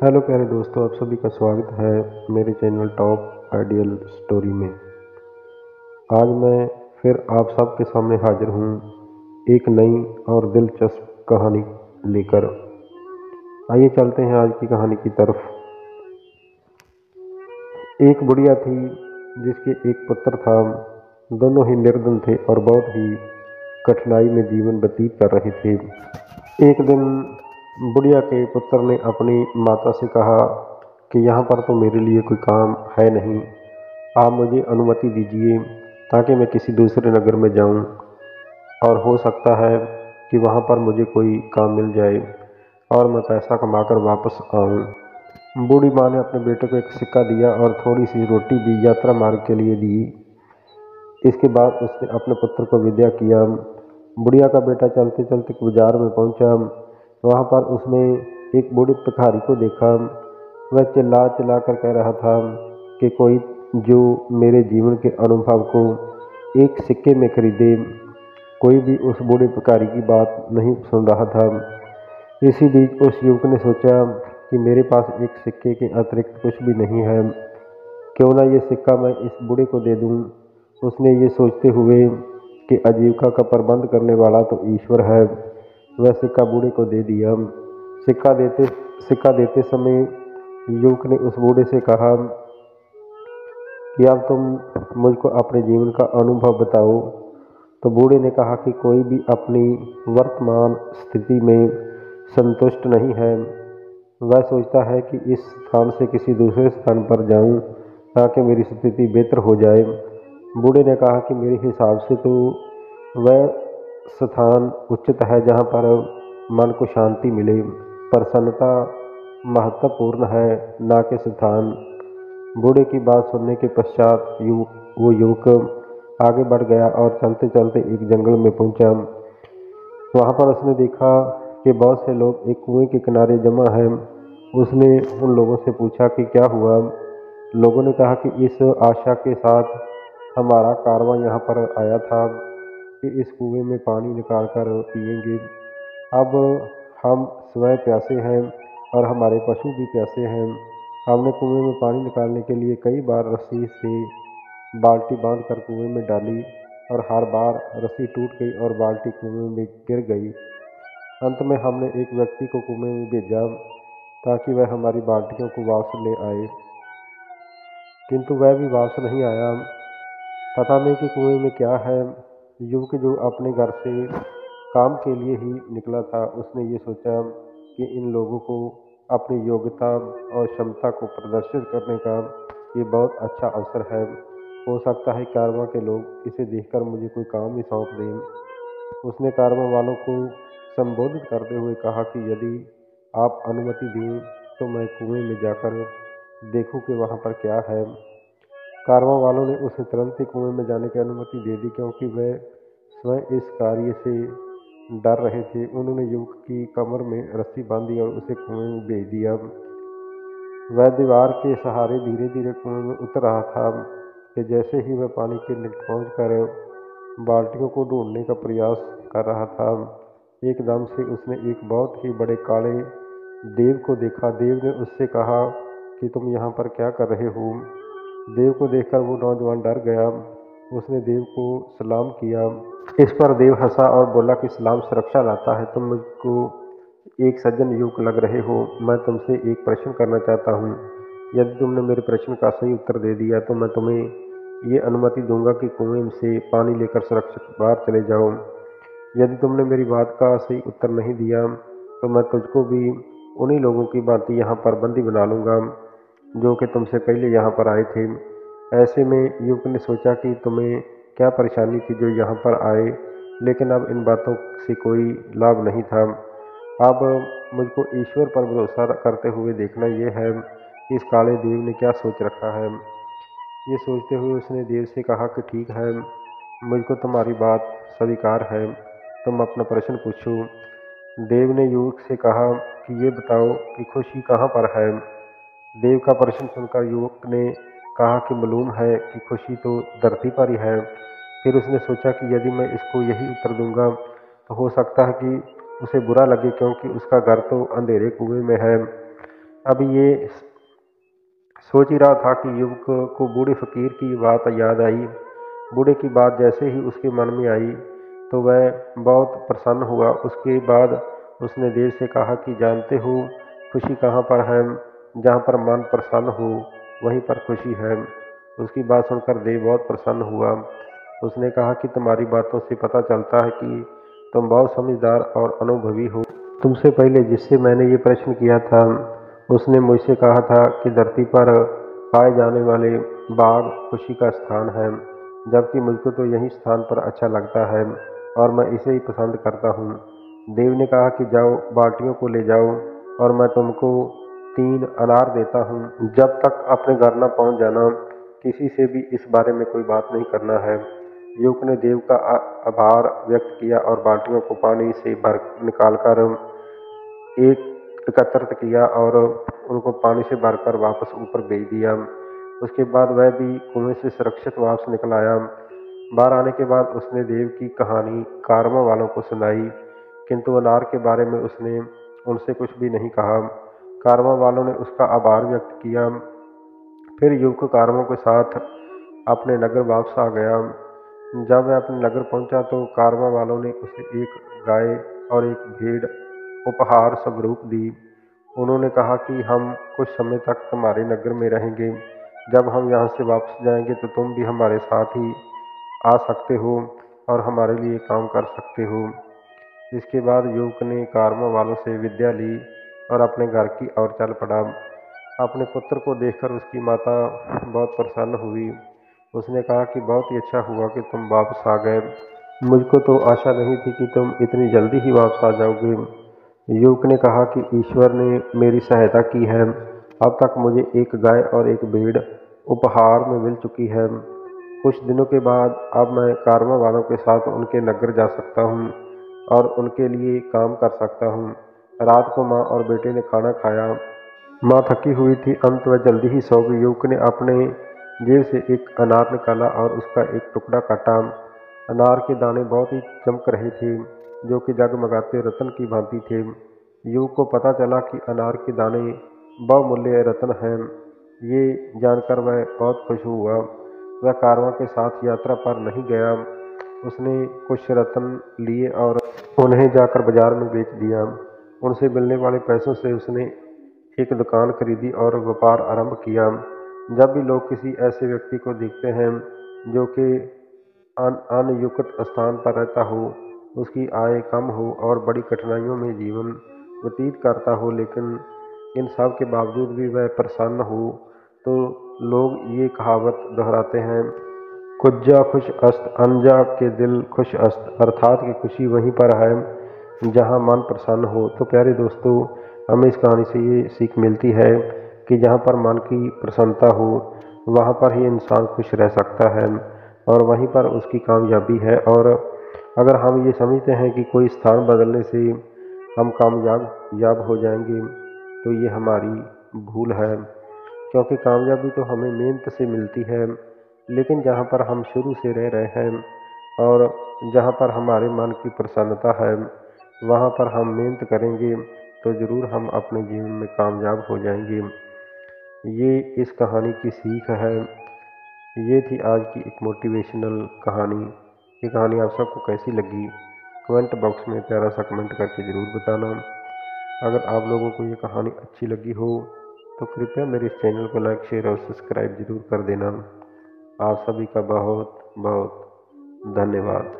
Hello प्यारे दोस्तों, आप सभी का स्वागत है मेरे चैनल टॉप आइडियल स्टोरी में। आज मैं फिर आप सबके सामने हाजिर हूँ एक नई और दिलचस्प कहानी लेकर। आइए चलते हैं आज की कहानी की तरफ। एक बुढ़िया थी जिसके एक पुत्र था। दोनों ही निर्धन थे और बहुत ही कठिनाई में जीवन व्यतीत कर रहे थे। एक दिन बुढ़िया के पुत्र ने अपनी माता से कहा कि यहाँ पर तो मेरे लिए कोई काम है नहीं, आप मुझे अनुमति दीजिए ताकि मैं किसी दूसरे नगर में जाऊं और हो सकता है कि वहाँ पर मुझे कोई काम मिल जाए और मैं पैसा कमाकर वापस आऊं। बूढ़ी माँ ने अपने बेटे को एक सिक्का दिया और थोड़ी सी रोटी भी यात्रा मार्ग के लिए दी। इसके बाद उसने अपने पुत्र को विदा किया। बुढ़िया का बेटा चलते चलते बाजार में पहुंचा। वहां पर उसने एक बूढ़े भिखारी को देखा। वह चिल्ला चिल्ला कर कह रहा था कि कोई जो मेरे जीवन के अनुभव को एक सिक्के में खरीदे। कोई भी उस बूढ़े भिखारी की बात नहीं सुन रहा था। इसी बीच उस युवक ने सोचा कि मेरे पास एक सिक्के के अतिरिक्त कुछ भी नहीं है, क्यों ना ये सिक्का मैं इस बूढ़े को दे दूं। उसने ये सोचते हुए कि आजीविका का प्रबंध करने वाला तो ईश्वर है, वह सिक्का बूढ़े को दे दिया। सिक्का देते समय युवक ने उस बूढ़े से कहा कि अब तुम मुझको अपने जीवन का अनुभव बताओ। तो बूढ़े ने कहा कि कोई भी अपनी वर्तमान स्थिति में संतुष्ट नहीं है। वह सोचता है कि इस स्थान से किसी दूसरे स्थान पर जाऊं ताकि मेरी स्थिति बेहतर हो जाए। बूढ़े ने कहा कि मेरे हिसाब से तो वह स्थान उचित है जहां पर मन को शांति मिले। प्रसन्नता महत्वपूर्ण है, ना कि स्थान। बूढ़े की बात सुनने के पश्चात वो युवक आगे बढ़ गया और चलते चलते एक जंगल में पहुंचा। वहां पर उसने देखा कि बहुत से लोग एक कुएं के किनारे जमा हैं। उसने उन लोगों से पूछा कि क्या हुआ। लोगों ने कहा कि इस आशा के साथ हमारा कारवां यहाँ पर आया था कि इस कुएं में पानी निकाल कर पिएंगे। अब हम स्वयं प्यासे हैं और हमारे पशु भी प्यासे हैं। हमने कुएं में पानी निकालने के लिए कई बार रस्सी से बाल्टी बांधकर कुएं में डाली और हर बार रस्सी टूट गई और बाल्टी कुएं में गिर गई। अंत में हमने एक व्यक्ति को कुएं में भेजा ताकि वह हमारी बाल्टियों को वापस ले आए, किंतु वह भी वापस नहीं आया। पता नहीं कि कुएं में क्या है। युवक जो अपने घर से काम के लिए ही निकला था, उसने ये सोचा कि इन लोगों को अपनी योग्यता और क्षमता को प्रदर्शित करने का ये बहुत अच्छा अवसर है। हो सकता है कारवां के लोग इसे देखकर मुझे कोई काम ही सौंप दें। उसने कारवां वालों को संबोधित करते हुए कहा कि यदि आप अनुमति दें तो मैं कुएं में जाकर देखूं कि वहां पर क्या है। कारवां वालों ने उसे तुरंत ही कुएं में जाने की अनुमति दे दी, क्योंकि वह स्वयं इस कार्य से डर रहे थे। उन्होंने युवक की कमर में रस्सी बांधी और उसे कुएं में भेज दिया। वह दीवार के सहारे धीरे धीरे कुएं में उतर रहा था कि जैसे ही वह पानी के निकट पहुंचकर बाल्टियों को ढूंढने का प्रयास कर रहा था, एकदम से उसने एक बहुत ही बड़े काले देव को देखा। देव ने उससे कहा कि तुम यहाँ पर क्या कर रहे हो। देव को देखकर वो नौजवान डर गया। उसने देव को सलाम किया। इस पर देव हंसा और बोला कि सलाम सुरक्षा लाता है। तुम मुझको एक सज्जन युवक लग रहे हो। मैं तुमसे एक प्रश्न करना चाहता हूँ। यदि तुमने मेरे प्रश्न का सही उत्तर दे दिया तो मैं तुम्हें ये अनुमति दूंगा कि कुएं से पानी लेकर सुरक्षित बाहर चले जाओ। यदि तुमने मेरी बात का सही उत्तर नहीं दिया तो मैं तुझको भी उन्हीं लोगों की भांति यहाँ पर बंदी बना लूँगा जो कि तुमसे पहले यहाँ पर आए थे। ऐसे में युवक ने सोचा कि तुम्हें क्या परेशानी थी जो यहाँ पर आए, लेकिन अब इन बातों से कोई लाभ नहीं था। अब मुझको ईश्वर पर भरोसा करते हुए देखना यह है कि इस काले देव ने क्या सोच रखा है। ये सोचते हुए उसने देव से कहा कि ठीक है, मुझको तुम्हारी बात स्वीकार है, तुम अपना प्रश्न पूछो। देव ने युवक से कहा कि ये बताओ कि खुशी कहाँ पर है। देव का प्रश्न सुनकर युवक ने कहा कि मालूम है कि खुशी तो धरती पर ही है। फिर उसने सोचा कि यदि मैं इसको यही उत्तर दूंगा तो हो सकता है कि उसे बुरा लगे, क्योंकि उसका घर तो अंधेरे कुएं में है। अभी ये सोच ही रहा था कि युवक को बूढ़े फकीर की बात याद आई। बूढ़े की बात जैसे ही उसके मन में आई तो वह बहुत प्रसन्न हुआ। उसके बाद उसने देव से कहा कि जानते हो खुशी कहाँ पर है? जहाँ पर मन प्रसन्न हो वहीं पर खुशी है। उसकी बात सुनकर देव बहुत प्रसन्न हुआ। उसने कहा कि तुम्हारी बातों से पता चलता है कि तुम बहुत समझदार और अनुभवी हो। तुमसे पहले जिससे मैंने ये प्रश्न किया था उसने मुझसे कहा था कि धरती पर पाए जाने वाले बाग खुशी का स्थान है, जबकि मुझको तो यही स्थान पर अच्छा लगता है और मैं इसे ही पसंद करता हूँ। देव ने कहा कि जाओ बाल्टियों को ले जाओ और मैं तुमको 3 अनार देता हूँ। जब तक अपने घर न पहुँच जाना किसी से भी इस बारे में कोई बात नहीं करना है। युवक ने देव का आभार व्यक्त किया और बाल्टियों को पानी से भर निकालकर एक एकत्रित किया और उनको पानी से भरकर वापस ऊपर भेज दिया। उसके बाद वह भी कुएं से सुरक्षित वापस निकल आया। बाहर आने के बाद उसने देव की कहानी कारवां वालों को सुनाई, किंतु अनार के बारे में उसने उनसे कुछ भी नहीं कहा। कारवां वालों ने उसका आभार व्यक्त किया। फिर युवक कारवां के साथ अपने नगर वापस आ गया। जब वह अपने नगर पहुंचा तो कारवां वालों ने उसे एक गाय और एक भेड़ उपहार स्वरूप दी। उन्होंने कहा कि हम कुछ समय तक तुम्हारे नगर में रहेंगे। जब हम यहाँ से वापस जाएंगे तो तुम भी हमारे साथ ही आ सकते हो और हमारे लिए काम कर सकते हो। इसके बाद युवक ने कारवां वालों से विद्या ली और अपने घर की ओर चल पड़ा। अपने पुत्र को देखकर उसकी माता बहुत प्रसन्न हुई। उसने कहा कि बहुत ही अच्छा हुआ कि तुम वापस आ गए। मुझको तो आशा नहीं थी कि तुम इतनी जल्दी ही वापस आ जाओगे। युवक ने कहा कि ईश्वर ने मेरी सहायता की है। अब तक मुझे एक गाय और एक भेड़ उपहार में मिल चुकी है। कुछ दिनों के बाद अब मैं कारवां वालों के साथ उनके नगर जा सकता हूँ और उनके लिए काम कर सकता हूँ। रात को माँ और बेटे ने खाना खाया। माँ थकी हुई थी, अंत वह जल्दी ही सो गई। युवक ने अपने जेब से एक अनार निकाला और उसका एक टुकड़ा काटा। अनार के दाने बहुत ही चमक रहे थे, जो कि जगमगाते रत्न की भांति थे। युवक को पता चला कि अनार के दाने बहुमूल्य रत्न हैं। ये जानकर वह बहुत खुश हुआ। वह कारवां के साथ यात्रा पर नहीं गया। उसने कुछ रत्न लिए और उन्हें जाकर बाजार में बेच दिया। उनसे मिलने वाले पैसों से उसने एक दुकान खरीदी और व्यापार आरंभ किया। जब भी लोग किसी ऐसे व्यक्ति को देखते हैं जो कि अनयुक्त स्थान पर रहता हो, उसकी आय कम हो और बड़ी कठिनाइयों में जीवन व्यतीत करता हो, लेकिन इन सब के बावजूद भी वह प्रसन्न हो, तो लोग ये कहावत दोहराते हैं, कुज्जा खुश अस्त अनजा के दिल खुश अस्त, अर्थात की खुशी वहीं पर है जहां मन प्रसन्न हो। तो प्यारे दोस्तों, हमें इस कहानी से ये सीख मिलती है कि जहां पर मन की प्रसन्नता हो वहां पर ही इंसान खुश रह सकता है और वहीं पर उसकी कामयाबी है। और अगर हम ये समझते हैं कि कोई स्थान बदलने से हम कामयाब हो जाएंगे तो ये हमारी भूल है, क्योंकि कामयाबी तो हमें मेहनत से मिलती है। लेकिन जहाँ पर हम शुरू से रह रहे हैं और जहाँ पर हमारे मन की प्रसन्नता है वहाँ पर हम मेहनत करेंगे तो ज़रूर हम अपने जीवन में कामयाब हो जाएंगे। ये इस कहानी की सीख है। ये थी आज की एक मोटिवेशनल कहानी। ये कहानी आप सबको कैसी लगी कमेंट बॉक्स में प्यारा सा कमेंट करके ज़रूर बताना। अगर आप लोगों को ये कहानी अच्छी लगी हो तो कृपया मेरे इस चैनल को लाइक शेयर और सब्सक्राइब जरूर कर देना। आप सभी का बहुत बहुत धन्यवाद।